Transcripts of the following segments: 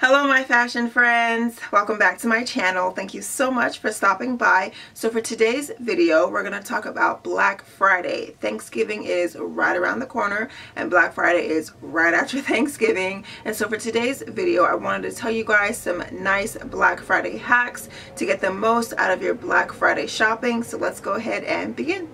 Hello my fashion friends, welcome back to my channel. Thank you so much for stopping by. So for today's video we're going to talk about Black Friday. Thanksgiving is right around the corner and Black Friday is right after Thanksgiving, and so for today's video I wanted to tell you guys some nice Black Friday hacks to get the most out of your Black Friday shopping. So let's go ahead and begin.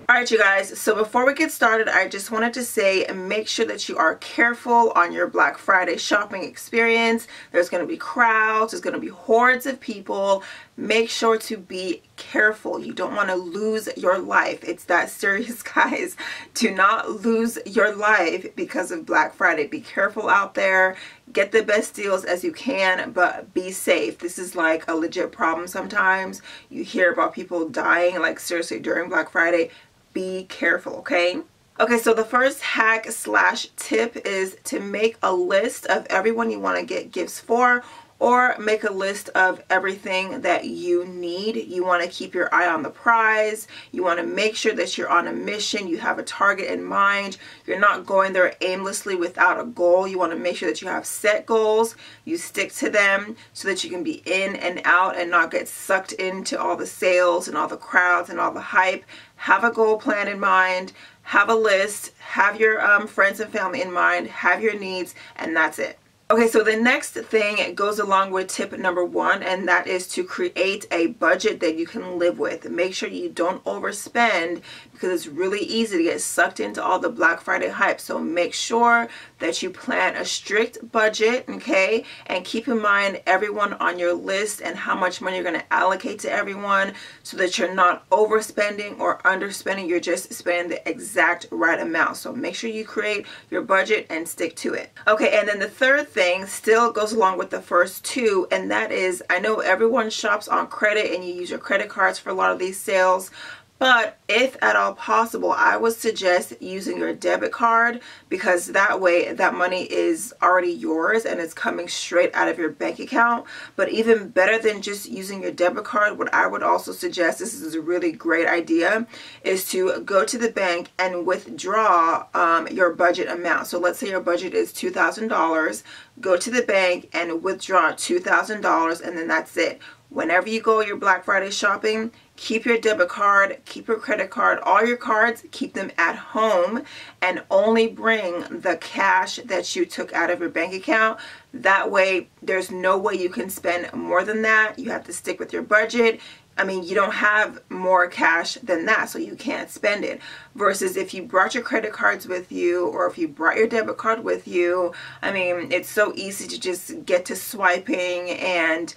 Alright you guys, so before we get started, I just wanted to say make sure that you are careful on your Black Friday shopping experience. There's going to be crowds, there's going to be hordes of people. Make sure to be careful. You don't want to lose your life. It's that serious, guys. Do not lose your life because of Black Friday. Be careful out there. Get the best deals as you can, but be safe. This is like a legit problem sometimes. You hear about people dying, like seriously, during Black Friday. Be careful, okay? Okay, so the first hack slash tip is to make a list of everyone you want to get gifts for, or make a list of everything that you need. You want to keep your eye on the prize. You want to make sure that you're on a mission. You have a target in mind. You're not going there aimlessly without a goal. You want to make sure that you have set goals. You stick to them so that you can be in and out and not get sucked into all the sales and all the crowds and all the hype. Have a goal plan in mind. Have a list. Have your friends and family in mind. Have your needs, and that's it. Okay, so the next thing goes along with tip number one, and that is to create a budget that you can live with. Make sure you don't overspend because it's really easy to get sucked into all the Black Friday hype. So make sure that you plan a strict budget, okay? And keep in mind everyone on your list and how much money you're going to allocate to everyone so that you're not overspending or underspending. You're just spending the exact right amount. So make sure you create your budget and stick to it. Okay, and then the third thing still goes along with the first two, and that is, I know everyone shops on credit and you use your credit cards for a lot of these sales, but if at all possible, I would suggest using your debit card, because that way that money is already yours and it's coming straight out of your bank account. But even better than just using your debit card, what I would also suggest, this is a really great idea, is to go to the bank and withdraw your budget amount. So let's say your budget is $2,000. Go to the bank and withdraw $2,000, and then that's it. Whenever you go your Black Friday shopping, keep your debit card, keep your credit card, all your cards, keep them at home, and only bring the cash that you took out of your bank account. That way, there's no way you can spend more than that. You have to stick with your budget. I mean, you don't have more cash than that, so you can't spend it. Versus if you brought your credit cards with you, or if you brought your debit card with you, I mean, it's so easy to just get to swiping, and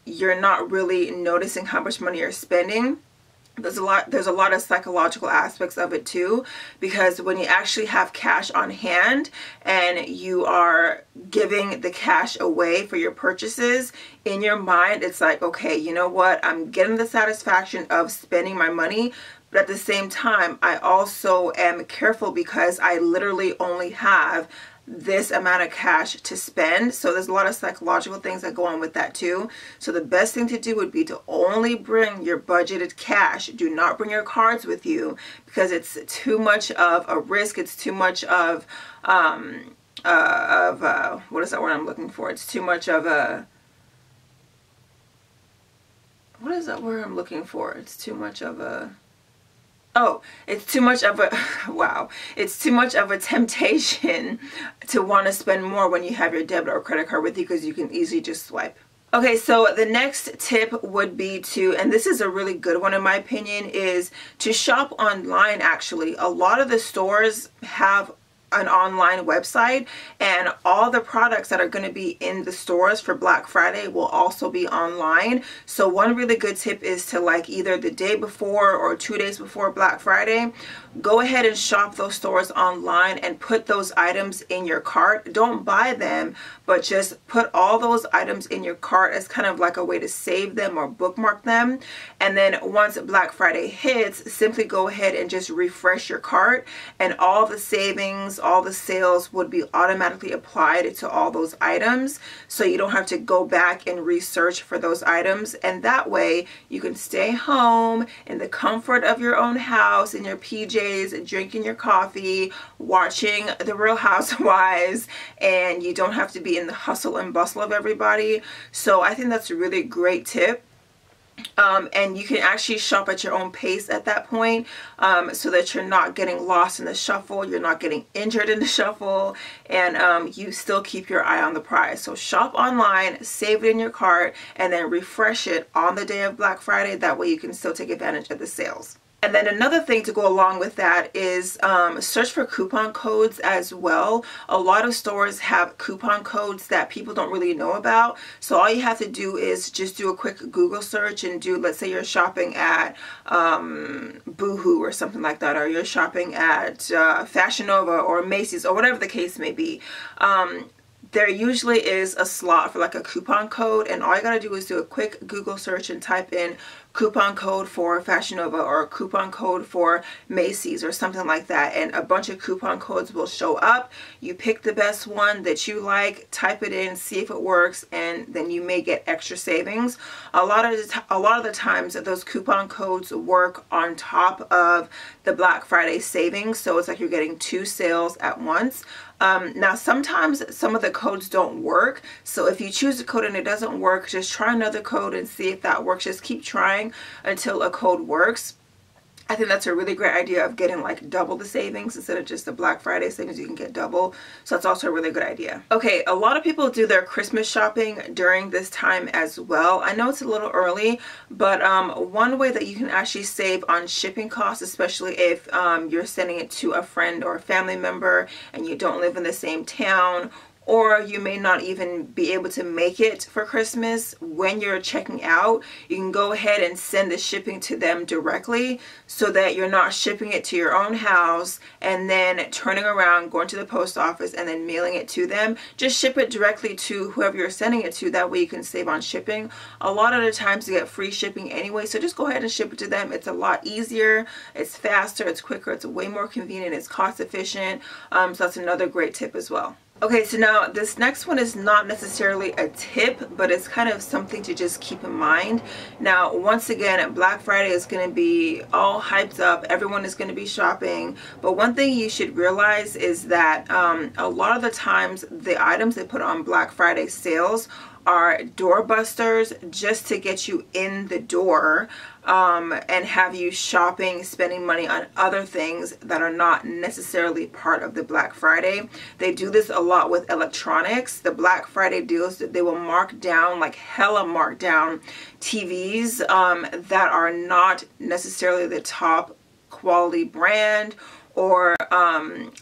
you're not really noticing how much money you're spending. There's a lot of psychological aspects of it too, because when you actually have cash on hand and you are giving the cash away for your purchases, in your mind it's like, okay, you know what, I'm getting the satisfaction of spending my money, but at the same time I also am careful because I literally only have this amount of cash to spend. So there's a lot of psychological things that go on with that too. So the best thing to do would be to only bring your budgeted cash. Do not bring your cards with you, because it's too much of a risk. It's too much of what is that word I'm looking for? It's too much of a, what is that word I'm looking for? It's too much of a, oh, it's too much of a, wow, it's too much of a temptation to want to spend more when you have your debit or credit card with you, because you can easily just swipe. Okay, so the next tip would be to, and this is a really good one in my opinion, is to shop online. Actually, a lot of the stores have an online website, and all the products that are going to be in the stores for Black Friday will also be online. So one really good tip is to, like, either the day before or 2 days before Black Friday, go ahead and shop those stores online and put those items in your cart. Don't buy them, but just put all those items in your cart as kind of like a way to save them or bookmark them. And then once Black Friday hits, simply go ahead and just refresh your cart, and all the savings, times all the sales would be automatically applied to all those items, so you don't have to go back and research for those items. And that way you can stay home in the comfort of your own house, in your PJs, drinking your coffee, watching The Real Housewives, and you don't have to be in the hustle and bustle of everybody. So I think that's a really great tip. And you can actually shop at your own pace at that point, so that you're not getting lost in the shuffle, you're not getting injured in the shuffle, and you still keep your eye on the prize. So shop online, save it in your cart, and then refresh it on the day of Black Friday. That way you can still take advantage of the sales. And then another thing to go along with that is search for coupon codes as well. A lot of stores have coupon codes that people don't really know about. So all you have to do is just do a quick Google search and do, let's say you're shopping at Boohoo or something like that, or you're shopping at Fashion Nova or Macy's or whatever the case may be. There usually is a slot for like a coupon code, and all you gotta do is do a quick Google search and type in coupon code for Fashion Nova or a coupon code for Macy's or something like that, and a bunch of coupon codes will show up. You pick the best one that you like, type it in, see if it works, and then you may get extra savings. A lot of the times those coupon codes work on top of the Black Friday savings, so it's like you're getting 2 sales at once. Now sometimes some of the codes don't work, so if you choose a code and it doesn't work, just try another code and see if that works. Just keep trying until a code works. I think that's a really great idea of getting like double the savings instead of just the Black Friday savings. You can get double, so that's also a really good idea. Okay, a lot of people do their Christmas shopping during this time as well. I know it's a little early, but one way that you can actually save on shipping costs, especially if you're sending it to a friend or a family member and you don't live in the same town, or you may not even be able to make it for Christmas, when you're checking out, you can go ahead and send the shipping to them directly, so that you're not shipping it to your own house and then turning around, going to the post office and then mailing it to them. Just ship it directly to whoever you're sending it to. That way you can save on shipping. A lot of the times you get free shipping anyway, so just go ahead and ship it to them. It's a lot easier, it's faster, it's quicker, it's way more convenient, it's cost efficient. So that's another great tip as well. Okay, so now this next one is not necessarily a tip, but it's kind of something to just keep in mind. Now, once again, Black Friday is going to be all hyped up. Everyone is going to be shopping. But one thing you should realize is that a lot of the times the items they put on Black Friday sales are doorbusters, just to get you in the door and have you shopping, spending money on other things that are not necessarily part of the Black Friday. They do this a lot with electronics. The Black Friday deals, they will mark down, like hella mark down TVs that are not necessarily the top quality brand or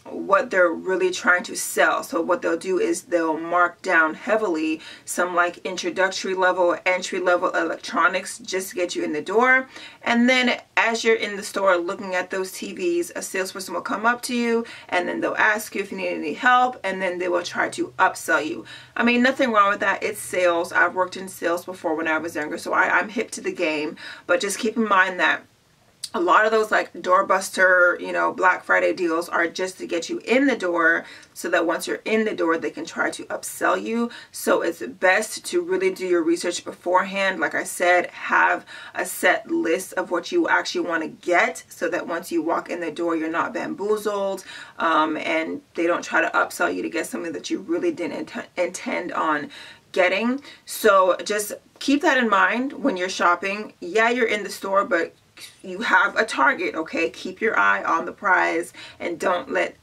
what they're really trying to sell. So what they'll do is they'll mark down heavily some like introductory level, entry level electronics, just to get you in the door. And then as you're in the store looking at those TVs, a salesperson will come up to you and then they'll ask you if you need any help, and then they will try to upsell you. I mean, nothing wrong with that. It's sales. I've worked in sales before when I was younger, so I'm hip to the game. But just keep in mind that a lot of those like doorbuster, you know, Black Friday deals are just to get you in the door, so that once you're in the door, they can try to upsell you. So it's best to really do your research beforehand. Like I said, have a set list of what you actually want to get, so that once you walk in the door, you're not bamboozled and they don't try to upsell you to get something that you really didn't intend on getting. So just keep that in mind when you're shopping. Yeah, you're in the store, but you have a target, okay? Keep your eye on the prize and don't let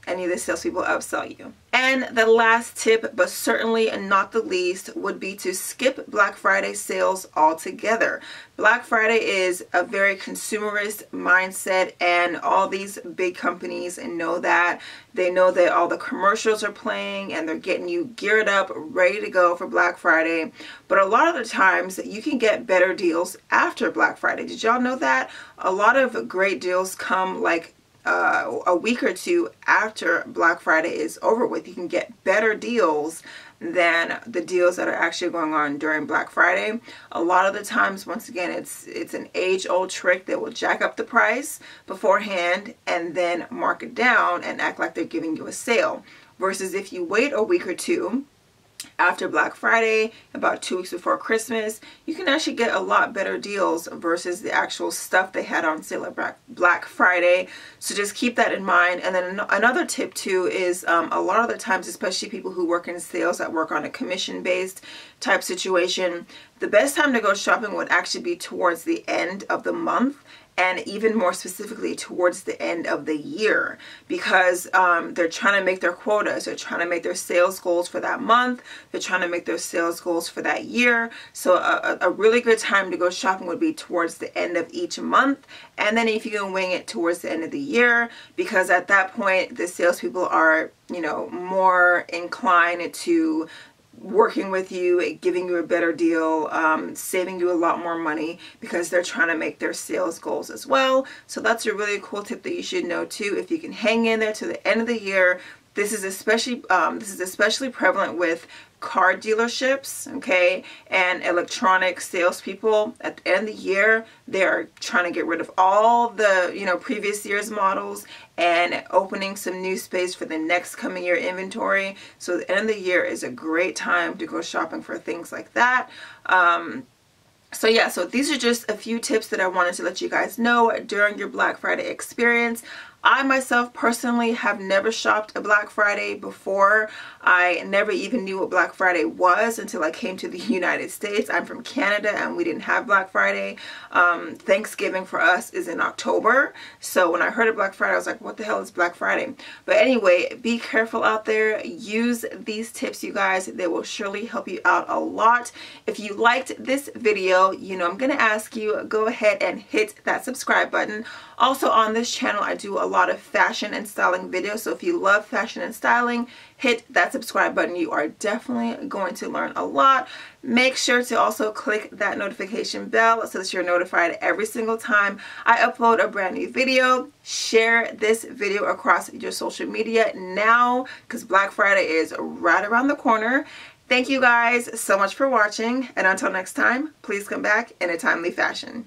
any of the salespeople upsell you. And the last tip, but certainly not the least, would be to skip Black Friday sales altogether. Black Friday is a very consumerist mindset, and all these big companies know that. They know that all the commercials are playing and they're getting you geared up, ready to go for Black Friday. But a lot of the times you can get better deals after Black Friday. Did y'all know that? A lot of great deals come like a week or two after Black Friday is over with. You can get better deals than the deals that are actually going on during Black Friday. A lot of the times, once again, it's an age-old trick. They will jack up the price beforehand and then mark it down and act like they're giving you a sale. Versus if you wait a week or two after Black Friday, about 2 weeks before Christmas, you can actually get a lot better deals versus the actual stuff they had on sale at Black Friday. So just keep that in mind. And then another tip too is a lot of the times, especially people who work in sales that work on a commission-based type situation, the best time to go shopping would actually be towards the end of the month, and even more specifically towards the end of the year, because they're trying to make their quotas, they're trying to make their sales goals for that month, they're trying to make their sales goals for that year. So a really good time to go shopping would be towards the end of each month, and then if you can wing it towards the end of the year, because at that point the salespeople are, you know, more inclined to working with you, giving you a better deal, saving you a lot more money, because they're trying to make their sales goals as well. So that's a really cool tip that you should know too. If you can hang in there to the end of the year, this is especially prevalent with car dealerships, okay, and electronic salespeople. At the end of the year, they're trying to get rid of all the, you know, previous year's models and opening some new space for the next coming year inventory. So the end of the year is a great time to go shopping for things like that. So yeah, so these are just a few tips that I wanted to let you guys know during your Black Friday experience. I myself personally have never shopped a Black Friday before. I never even knew what Black Friday was until I came to the United States. I'm from Canada and we didn't have Black Friday. Thanksgiving for us is in October. So when I heard of Black Friday, I was like, what the hell is Black Friday? But anyway, be careful out there. Use these tips, you guys. They will surely help you out a lot. If you liked this video, you know I'm going to ask you, go ahead and hit that subscribe button. Also on this channel, I do a lot of fashion and styling videos. So if you love fashion and styling, hit that subscribe button. You are definitely going to learn a lot. Make sure to also click that notification bell so that you're notified every single time I upload a brand new video. Share this video across your social media now, because Black Friday is right around the corner. Thank you guys so much for watching, and until next time, please come back in a timely fashion.